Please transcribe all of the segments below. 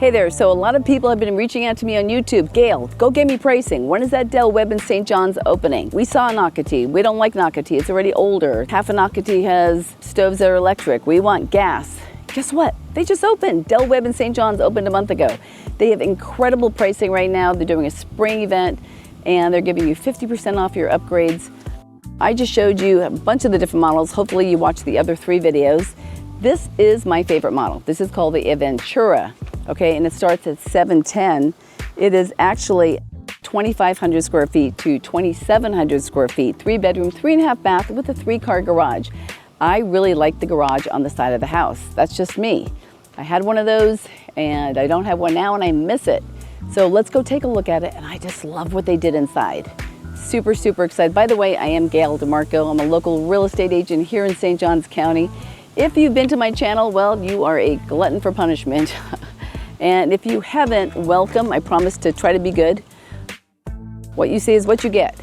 Hey there, so a lot of people have been reaching out to me on YouTube. Gail, go get me pricing. When is that Dell Webb St. Johns opening? We saw Nocatee. We don't like Nocatee. It's already older. Half of Nocatee has stoves that are electric. We want gas. Guess what? They just opened. Dell Webb St. Johns opened a month ago. They have incredible pricing right now. They're doing a spring event and they're giving you 50% off your upgrades. I just showed you a bunch of the different models. Hopefully you watched the other 3 videos. This is my favorite model. This is called the Aventura. Okay, and it starts at $710. It is actually 2,500 square feet to 2,700 square feet, 3-bedroom, 3.5 bath with a 3-car garage. I really like the garage on the side of the house. That's just me. I had one of those and I don't have one now and I miss it. So let's go take a look at it, and I just love what they did inside. Super, super excited. By the way, I am Gail DeMarco. I'm a local real estate agent here in St. Johns County. If you've been to my channel, well, you are a glutton for punishment. And if you haven't, welcome. I promise to try to be good. What you see is what you get.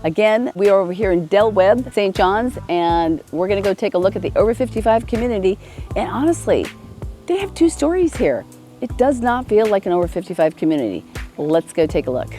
Again, we are over here in Dell Webb St. Johns, and we're gonna go take a look at the over 55 community. And honestly, they have 2 stories here. It does not feel like an over 55 community. Let's go take a look.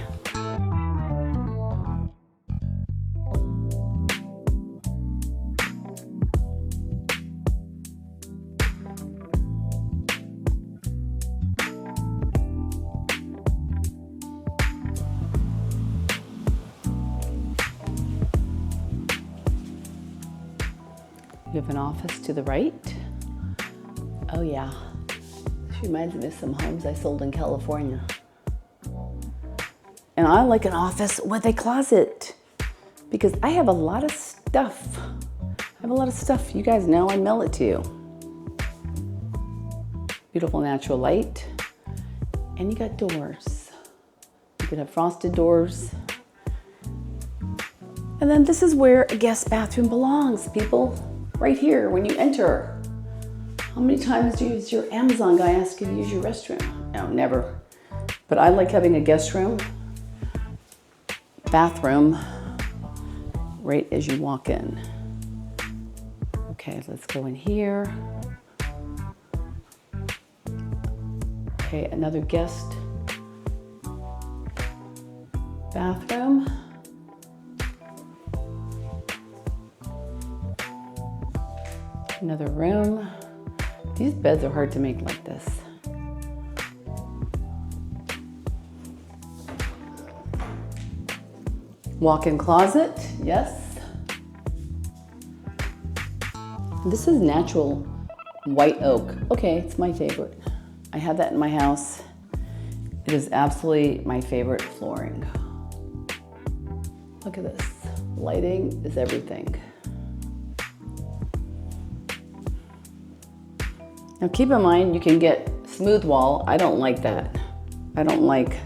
You have an office to the right. Oh yeah, this reminds me of some homes I sold in California. And I like an office with a closet because I have a lot of stuff. You guys know I mail it to you. Beautiful natural light. And you got doors. You could have frosted doors. And then this is where a guest bathroom belongs, people. Right here, when you enter. How many times does your Amazon guy ask you to use your restroom? No, never. But I like having a guest room, bathroom, right as you walk in. Okay, let's go in here. Okay, another guest bathroom. Another room. These beds are hard to make like this. Walk-in closet, yes. This is natural white oak. Okay, it's my favorite. I have that in my house. It is absolutely my favorite flooring. Look at this. Lighting is everything. Now keep in mind, you can get smooth wall. I don't like that. I don't like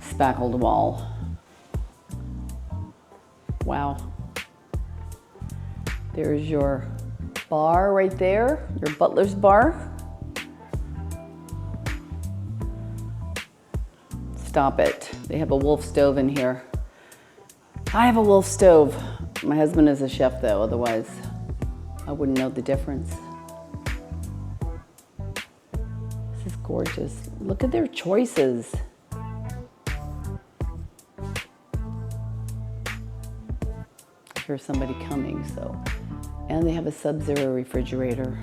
spackled wall. Wow. There's your bar right there, your butler's bar. Stop it. They have a Wolf stove in here. I have a Wolf stove. My husband is a chef though, otherwise I wouldn't know the difference. Gorgeous. Look at their choices. I hear somebody coming, so. And they have a Sub-Zero refrigerator.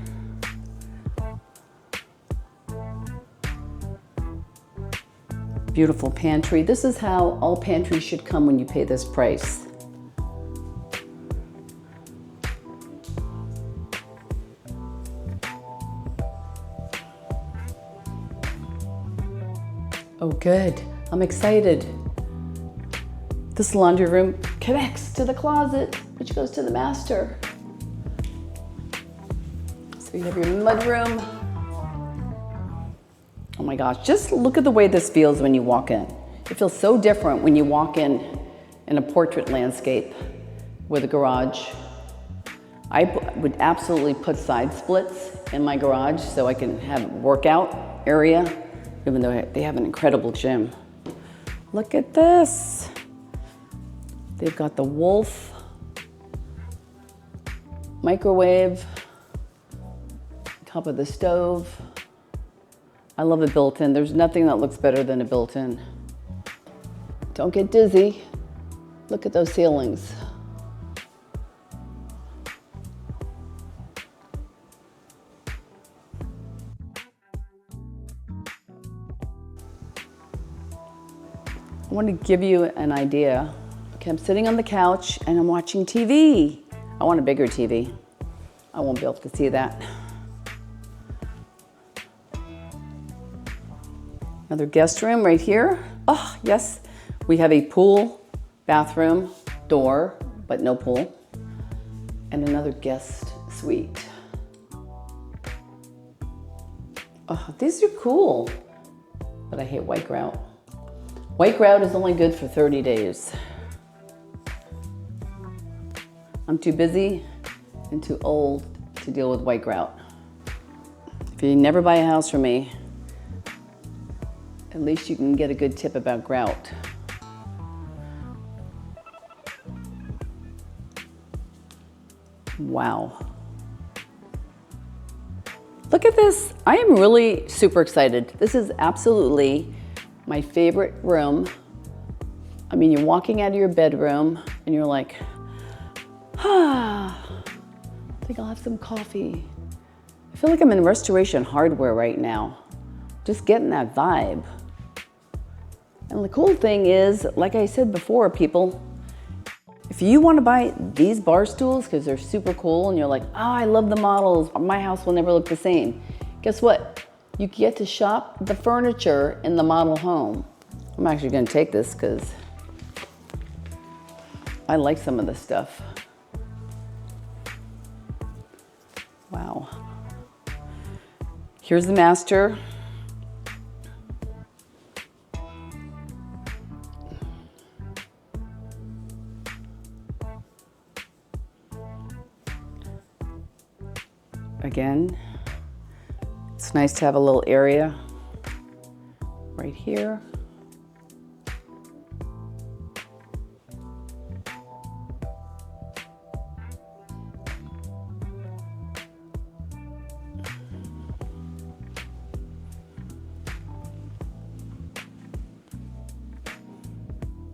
Beautiful pantry. This is how all pantries should come when you pay this price. Oh, good. I'm excited. This laundry room connects to the closet, which goes to the master. So you have your mudroom. Oh my gosh, just look at the way this feels when you walk in. It feels so different when you walk in a portrait landscape with a garage. I would absolutely put side splits in my garage so I can have a workout area, even though they have an incredible gym. Look at this. They've got the Wolf microwave, top of the stove, I love a built-in. There's nothing that looks better than a built-in. Don't get dizzy. Look at those ceilings. I want to give you an idea. Okay, I'm sitting on the couch and I'm watching TV. I want a bigger TV. I won't be able to see that. Another guest room right here. Oh, yes. We have a pool, bathroom, door, but no pool. And another guest suite. Oh, these are cool. But I hate white grout. White grout is only good for 30 days. I'm too busy and too old to deal with white grout. If you never buy a house from me, at least you can get a good tip about grout. Wow. Look at this. I am really super excited. This is absolutely my favorite room. I mean, you're walking out of your bedroom and you're like, I think I'll have some coffee. I feel like I'm in Restoration Hardware right now. Just getting that vibe. And the cool thing is, like I said before, people, if you want to buy these bar stools because they're super cool and you're like, oh, I love the models, my house will never look the same. Guess what? You get to shop the furniture in the model home. I'm actually going to take this because I like some of this stuff. Wow. Here's the master. Again, it's nice to have a little area right here.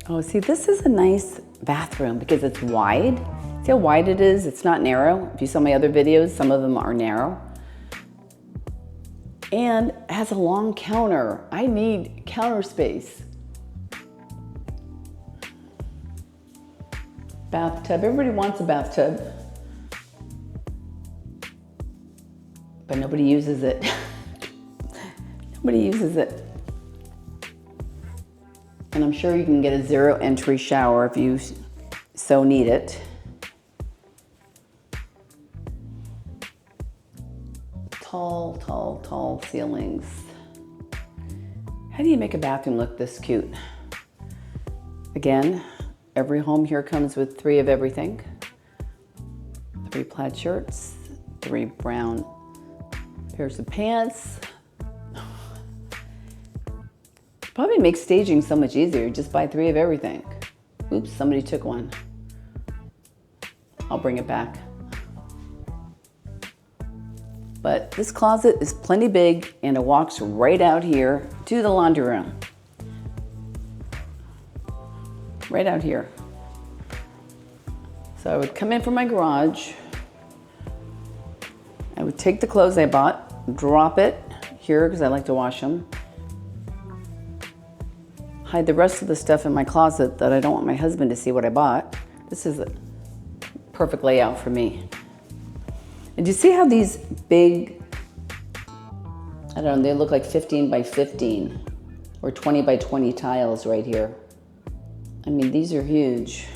Oh, see, this is a nice bathroom because it's wide. See how wide it is? It's not narrow. If you saw my other videos, some of them are narrow. And it has a long counter. I need counter space. Bathtub. Everybody wants a bathtub. But nobody uses it. Nobody uses it. And I'm sure you can get a zero entry shower if you so need it. Tall, tall, tall ceilings. How do you make a bathroom look this cute? Again, every home here comes with 3 of everything. 3 plaid shirts, 3 brown pairs of pants. Probably makes staging so much easier. Just buy 3 of everything. Oops, somebody took one. I'll bring it back. But this closet is plenty big and it walks right out here to the laundry room. Right out here. So I would come in from my garage. I would take the clothes I bought, drop it here because I like to wash them. Hide the rest of the stuff in my closet that I don't want my husband to see what I bought. This is a perfect layout for me. And do you see how these big, I don't know, they look like 15 by 15 or 20 by 20 tiles right here. I mean, these are huge.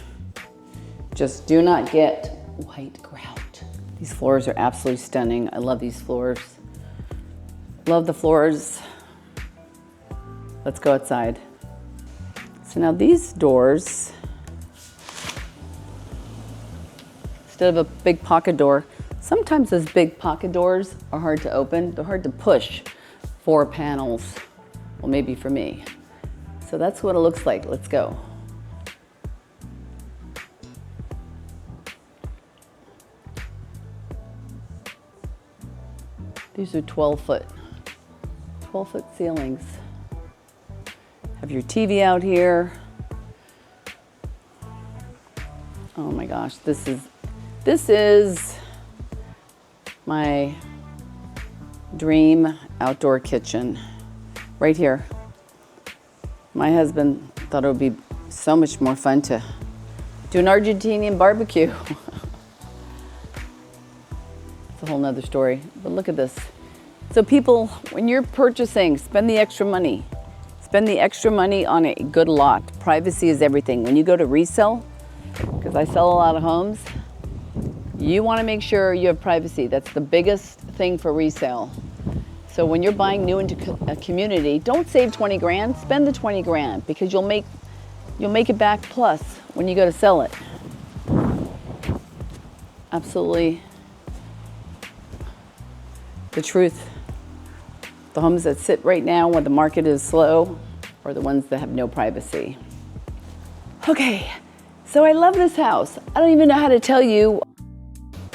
Just do not get white grout. These floors are absolutely stunning. I love these floors. Love the floors. Let's go outside. So now these doors, instead of a big pocket door, sometimes those big pocket doors are hard to open. They're hard to push 4 panels. Well, maybe for me. So that's what it looks like. Let's go. These are 12 foot 12-foot ceilings. Have your TV out here. Oh my gosh, this is my dream outdoor kitchen right here. My husband thought it would be so much more fun to do an Argentinian barbecue. It's a whole nother story, but look at this. So people, when you're purchasing, spend the extra money. Spend the extra money on a good lot. Privacy is everything. When you go to resell, because I sell a lot of homes, you want to make sure you have privacy. That's the biggest thing for resale. So when you're buying new into a community, don't save 20 grand, spend the 20 grand, because you'll make it back plus when you go to sell it. Absolutely the truth. The homes that sit right now when the market is slow are the ones that have no privacy. Okay, so I love this house. I don't even know how to tell you.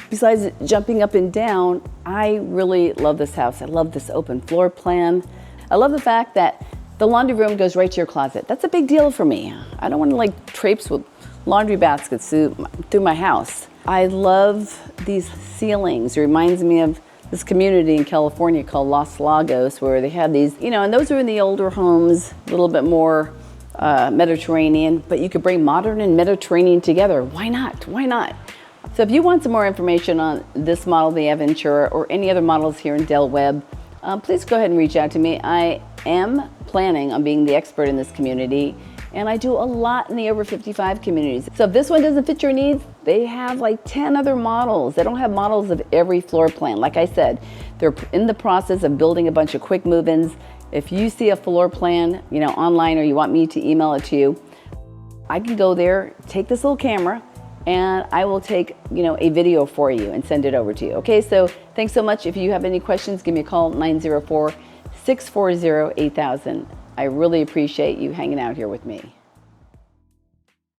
Besides jumping up and down, I really love this house. I love this open floor plan. I love the fact that the laundry room goes right to your closet. That's a big deal for me. I don't want to like traipse with laundry baskets through my house. I love these ceilings. It reminds me of this community in California called Los Lagos, where they have these, and those are in the older homes, a little bit more Mediterranean, but you could bring modern and Mediterranean together. Why not? Why not? So if you want some more information on this model, the Aventura, or any other models here in Del Webb, please go ahead and reach out to me. I am planning on being the expert in this community, and I do a lot in the over 55 communities. So if this one doesn't fit your needs, they have like 10 other models. They don't have models of every floor plan. Like I said, they're in the process of building a bunch of quick move-ins. If you see a floor plan, online, or you want me to email it to you, I can go there, take this little camera, and I will take, a video for you and send it over to you. Okay, so thanks so much. If you have any questions, give me a call, 904-640-8000. I really appreciate you hanging out here with me.